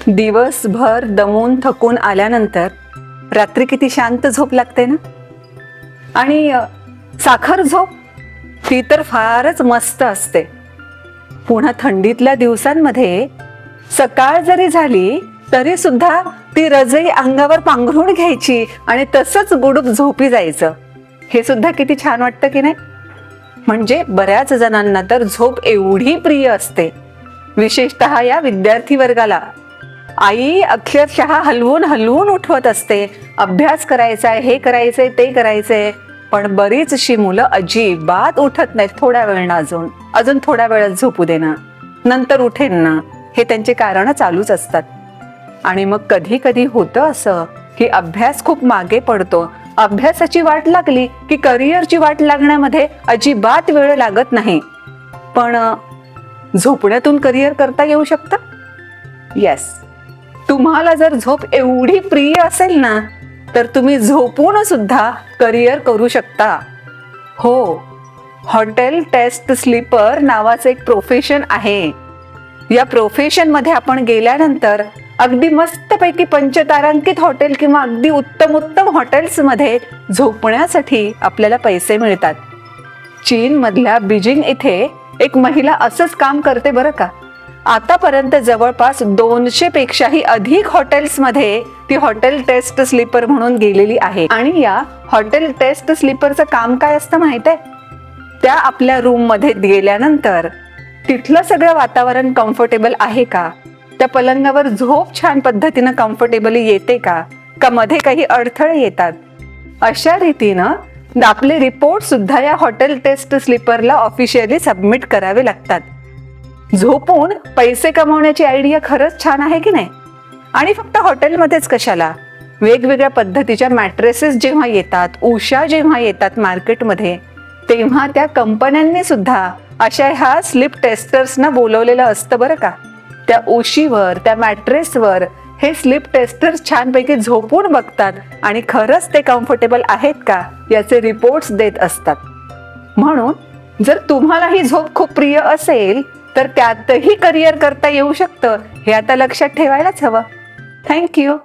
दिवसभर दमून थकून आल्यानंतर रात्री किती शांत झोप लागते ना. आणि साखर झोप ती तर फारच मस्त असते. पुन्हा थंडीतल्या दिवसांमध्ये सकाळ जरी झाली तरी सुद्धा ती रजई अंगावर पांघरून घ्यायची आणि तसंच गुडूप झोपी जायचं. हे सुद्धा किती छान वाटतं की नाही. म्हणजे बऱ्याच जणांना तर झोप एवढी प्रिय असते, विशेषतः या विद्यार्थी वर्गाला. आई अक्षरशः हलवून हलवून उठवत असते, अभ्यास करायचाय, हे करायचंय, ते करायचंय. पण बरीचशी मुलं अजिबात उठत नाहीत. थोड्या वेळ अजून थोड्या वेळात झोपू दे ना, नंतर उठेन ना, हे त्यांचे कारण चालूच असतात. आणि मग कधी कधी होतं असं की अभ्यास खूप मागे पडतो. अभ्यासाची वाट लागली की करिअरची वाट लागण्यामध्ये अजिबात वेळ लागत नाही. पण झोपण्यातून करिअर करता येऊ शकतं. येस, तुम्हाला जर झोप एवढी प्रिय असेल ना तर तुम्ही झोपून सुद्धा करिअर करू शकता. हो, हॉटेल टेस्ट स्लीपर नावाचं एक प्रोफेशन आहे. या प्रोफेशन मध्ये आपण गेल्यानंतर अगदी मस्तपैकी पंचतारांकित हॉटेल किंवा अगदी उत्तम उत्तम हॉटेल्स मध्ये झोपण्यासाठी आपल्याला पैसे मिळतात. चीन मधल्या बीजिंग इथे एक महिला असंच काम करते बरं का. आतापर्यंत जवळपास 200 पेक्षाही अधिक हॉटेल्स मध्ये ती हॉटेल टेस्ट स्लीपर म्हणून गेलेली आहे. आणि या हॉटेल टेस्ट स्लीपरचं काम काय असतं माहित आहे? त्या आपल्या रूम मध्ये गेल्यानंतर तिथलं सगळं वातावरण कम्फर्टेबल आहे का, त्या पलंगावर झोप छान पद्धतीनं कम्फर्टेबली येते का मध्ये काही अडथळे येतात, अशा रीतीनं आपले रिपोर्ट सुद्धा या हॉटेल टेस्ट स्लीपरला ऑफिशियली सबमिट करावे लागतात. झोपून पैसे कमवण्याची आयडिया खरंच छान आहे की नाही. आणि फक्त हॉटेलमध्येच कशाला, वेगवेगळ्या पद्धतीच्या मॅट्रेसेस जेव्हा येतात, उषा जेव्हा येतात मार्केटमध्ये, तेव्हा त्या कंपन्यांनी सुद्धा अशा ह्या स्लीप टेस्टर्सना बोलवलेलं असतं बरं का. त्या उशीवर, त्या मॅट्रेसवर हे स्लीप टेस्टर्स छानपैकी झोपून बघतात आणि खरंच ते कम्फर्टेबल आहेत का याचे रिपोर्ट्स देत असतात. म्हणून जर तुम्हाला ही झोप खूप प्रिय असेल तर त्यातही करिअर करता येऊ शकतं, हे आता लक्षात ठेवायलाच हवं. थँक्यू.